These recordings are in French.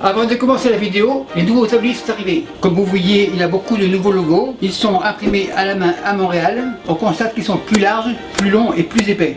Avant de commencer la vidéo, les nouveaux tabliers sont arrivés. Comme vous voyez, il y a beaucoup de nouveaux logos. Ils sont imprimés à la main à Montréal. On constate qu'ils sont plus larges, plus longs et plus épais.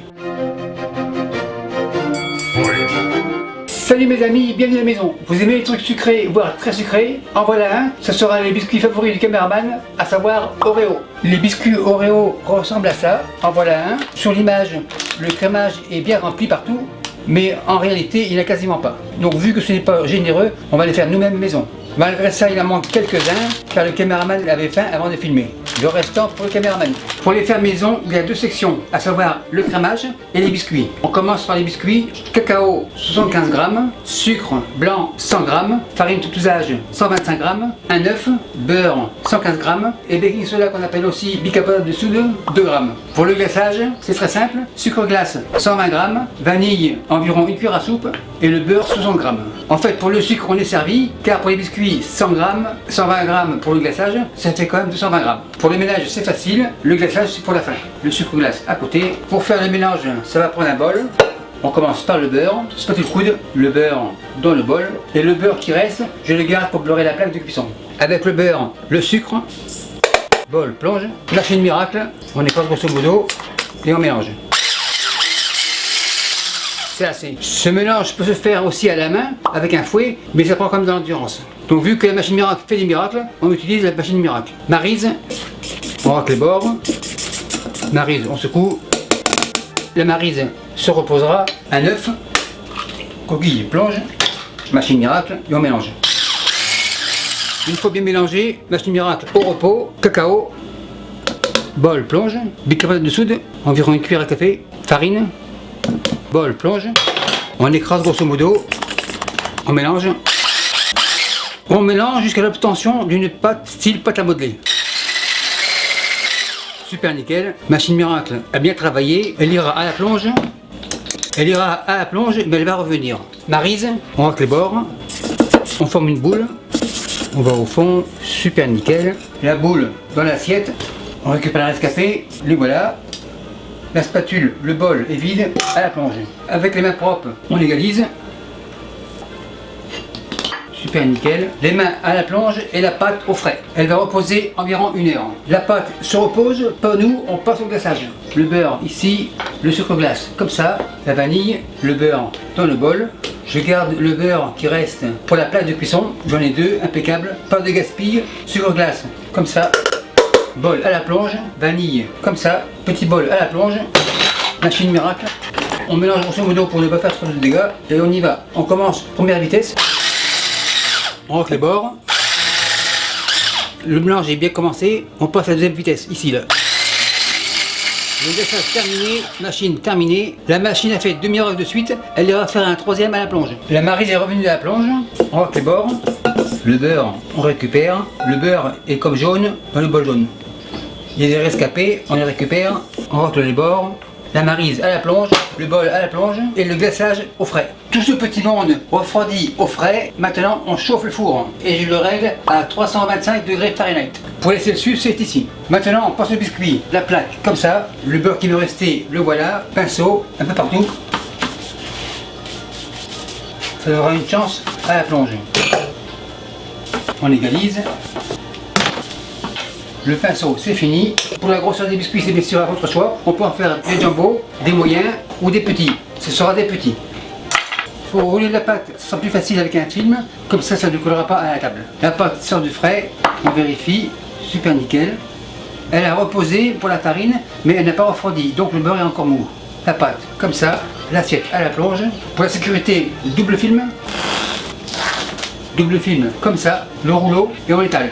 Salut mes amis, bienvenue à la maison. Vous aimez les trucs sucrés, voire très sucrés? En voilà un, ce sera les biscuits favoris du caméraman, à savoir Oreo. Les biscuits Oreo ressemblent à ça. En voilà un. Sur l'image, le crémage est bien rempli partout, mais en réalité, il n'y en a quasiment pas. Donc vu que ce n'est pas généreux, on va les faire nous-mêmes maison. Malgré ça, il en manque quelques-uns, car le caméraman avait faim avant de filmer. Le restant pour le caméraman. Pour les faire maison, il y a deux sections, à savoir le crémage et les biscuits. On commence par les biscuits. Cacao 75 g, sucre blanc 100 g, farine tout usage 125 g, un œuf, beurre 115 g et baking soda qu'on appelle aussi bicarbonate de soude 2 g. Pour le glaçage, c'est très simple. Sucre glace 120 g, vanille environ une cuillère à soupe et le beurre 60 g. En fait, pour le sucre, on est servi, car pour les biscuits 100 g, 120 g pour le glaçage, ça fait quand même 220 g. Pour le ménage, c'est facile, le glaçage c'est pour la fin. Le sucre glace à côté. Pour faire le mélange, ça va prendre un bol. On commence par le beurre, spatule coude, le beurre dans le bol. Et le beurre qui reste, je le garde pour beurrer la plaque de cuisson. Avec le beurre, le sucre, bol plonge, machine miracle, on écrase grosso modo et on mélange. C'est assez. Ce mélange peut se faire aussi à la main, avec un fouet, mais ça prend comme dans l'endurance. Donc vu que la machine miracle fait des miracles, on utilise la machine miracle. Maryse, on racle les bords. Maryse, on secoue. La maryse se reposera. Un œuf, coquille plonge, machine miracle et on mélange. Une fois bien mélangé, machine miracle au repos, cacao, bol plonge, bicarbonate de soude, environ une cuillère à café, farine, bol plonge, on écrase grosso modo, on mélange. On mélange jusqu'à l'obtention d'une pâte style pâte à modeler. Super nickel. Machine miracle a bien travaillé. Elle ira à la plonge. Elle ira à la plonge, mais elle va revenir. Maryse, on racle les bords. On forme une boule. On va au fond. Super nickel. La boule dans l'assiette. On récupère le rescapé. Le voilà. La spatule, le bol est vide. À la plonge. Avec les mains propres, on égalise. Super nickel. Les mains à la plonge et la pâte au frais. Elle va reposer environ 1 heure. La pâte se repose, pas nous, on passe au glaçage. Le beurre ici, le sucre glace comme ça, la vanille, le beurre dans le bol. Je garde le beurre qui reste pour la plaque de cuisson. J'en ai deux, impeccable. Pas de gaspille. Sucre glace comme ça. Bol à la plonge. Vanille comme ça. Petit bol à la plonge. Machine miracle. On mélange grosso modo pour ne pas faire trop de dégâts. Et on y va. On commence première vitesse. On racle les bords. Le mélange est bien commencé. On passe à la deuxième vitesse, ici là. Le glaçage terminé, machine terminée. La machine a fait demi-heure de suite. Elle ira faire un troisième à la plonge. La maryse est revenue de la plonge. On racle les bords. Le beurre, on récupère. Le beurre est comme jaune dans le bol jaune. Il y a des rescapés, on les récupère. On racle les bords. La maryse à la plonge, le bol à la plonge et le glaçage au frais. Tout ce petit monde refroidi au frais. Maintenant, on chauffe le four et je le règle à 325 degrés Fahrenheit. Pour les Celsius, c'est ici. Maintenant, on passe le biscuit, la plaque, comme ça. Le beurre qui me restait, le voilà. Pinceau, un peu partout. Ça donnera une chance à la plonge. On égalise. Le pinceau, c'est fini. Pour la grosseur des biscuits, c'est bien sûr à votre choix. On peut en faire des jumbo, des moyens ou des petits. Ce sera des petits. Pour rouler de la pâte, ce sera plus facile avec un film. Comme ça, ça ne collera pas à la table. La pâte sort du frais. On vérifie. Super nickel. Elle a reposé pour la farine, mais elle n'a pas refroidi. Donc le beurre est encore mou. La pâte, comme ça. L'assiette à la plonge. Pour la sécurité, double film. Double film, comme ça. Le rouleau et on l'étale.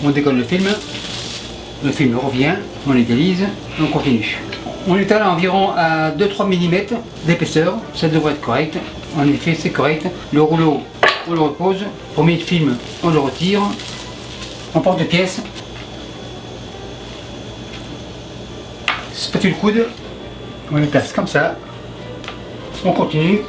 On décolle le film revient, on égalise, on continue. On étale environ à 2-3 mm d'épaisseur, ça devrait être correct. En effet, c'est correct. Le rouleau, on le repose. Premier film, on le retire. On porte de pièce. Spatule coude, on les place comme ça. On continue.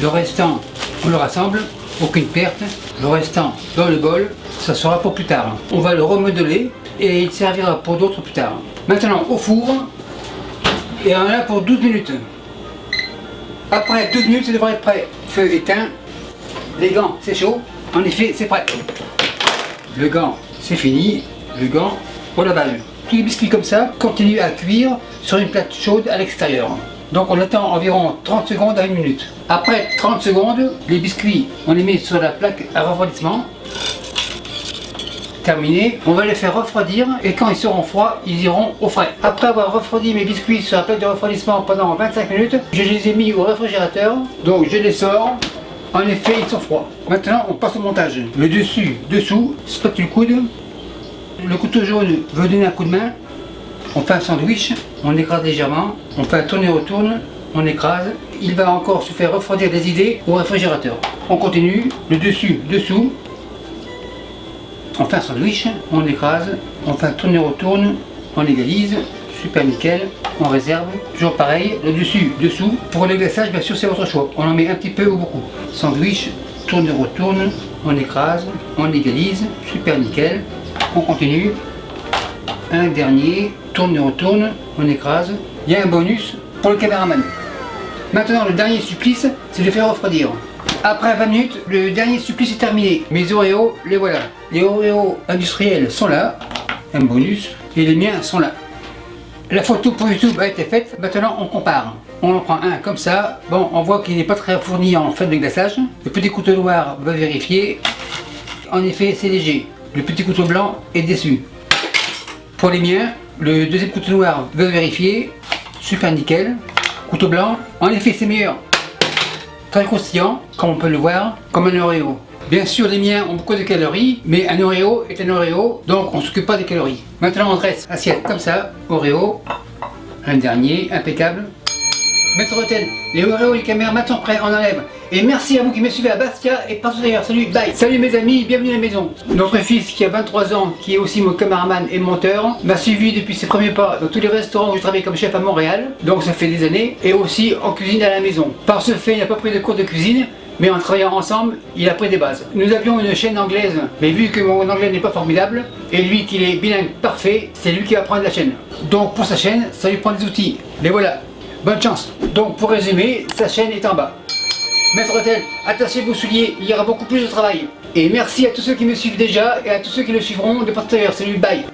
Le restant, on le rassemble. Aucune perte, le restant dans le bol, ça sera pour plus tard. On va le remodeler et il servira pour d'autres plus tard. Maintenant au four et on en a pour 12 minutes. Après 12 minutes, ça devrait être prêt. Feu éteint. Les gants, c'est chaud. En effet, c'est prêt. Le gant, c'est fini. Le gant au lavage. Tous les biscuits comme ça continuent à cuire sur une plaque chaude à l'extérieur. Donc on attend environ 30 secondes à 1 minute. Après 30 secondes, les biscuits, on les met sur la plaque à refroidissement. Terminé, on va les faire refroidir et quand ils seront froids, ils iront au frais. Après avoir refroidi mes biscuits sur la plaque de refroidissement pendant 25 minutes, je les ai mis au réfrigérateur, donc je les sors. En effet, ils sont froids. Maintenant, on passe au montage. Le dessus, dessous, spatule coude. Le couteau jaune veut donner un coup de main. On fait un sandwich, on écrase légèrement, on fait un tourner-retourne, on écrase. Il va encore se faire refroidir les idées au réfrigérateur. On continue, le dessus, dessous. On fait un sandwich, on écrase, on fait un tourner-retourne, on égalise, super nickel, on réserve. Toujours pareil, le dessus, dessous. Pour le glaçage, bien sûr, c'est votre choix. On en met un petit peu ou beaucoup. Sandwich, tourner-retourne, on écrase, on égalise, super nickel. On continue. Un dernier, tourne-retourne, on écrase. Il y a un bonus pour le caméraman. Maintenant, le dernier supplice, c'est de faire refroidir. Après 20 minutes, le dernier supplice est terminé. Mes Oreos, les voilà. Les Oreos industriels sont là, un bonus, et les miens sont là. La photo pour YouTube a été faite, maintenant on compare. On en prend un comme ça, bon, on voit qu'il n'est pas très fourni en fait de glaçage. Le petit couteau noir va vérifier. En effet, c'est léger. Le petit couteau blanc est déçu. Pour les miens, le deuxième couteau noir veut vérifier. Super nickel. Couteau blanc, en effet c'est meilleur. Très croustillant, comme on peut le voir, comme un Oreo. Bien sûr, les miens ont beaucoup de calories, mais un Oreo est un Oreo, donc on ne s'occupe pas des calories. Maintenant, on dresse assiette comme ça, Oreo, un dernier, impeccable. Maître Hôtel, les Oreo et les caméras sont prêts, on enlève. Et merci à vous qui me suivez à Bastia et partout ailleurs. Salut, bye. Salut mes amis, bienvenue à la maison. Notre fils qui a 23 ans, qui est aussi mon caméraman et monteur, m'a suivi depuis ses premiers pas dans tous les restaurants où je travaille comme chef à Montréal. Donc ça fait des années. Et aussi en cuisine à la maison. Par ce fait, il n'a pas pris de cours de cuisine. Mais en travaillant ensemble, il a pris des bases. Nous avions une chaîne anglaise, mais vu que mon anglais n'est pas formidable, et lui qu'il est bilingue parfait, c'est lui qui va prendre la chaîne. Donc pour sa chaîne, ça lui prend des outils. Les voilà. Bonne chance. Donc pour résumer, sa chaîne est en bas. Maître Hôtel, attachez vos souliers, il y aura beaucoup plus de travail. Et merci à tous ceux qui me suivent déjà et à tous ceux qui le suivront de partout ailleurs. Salut, bye.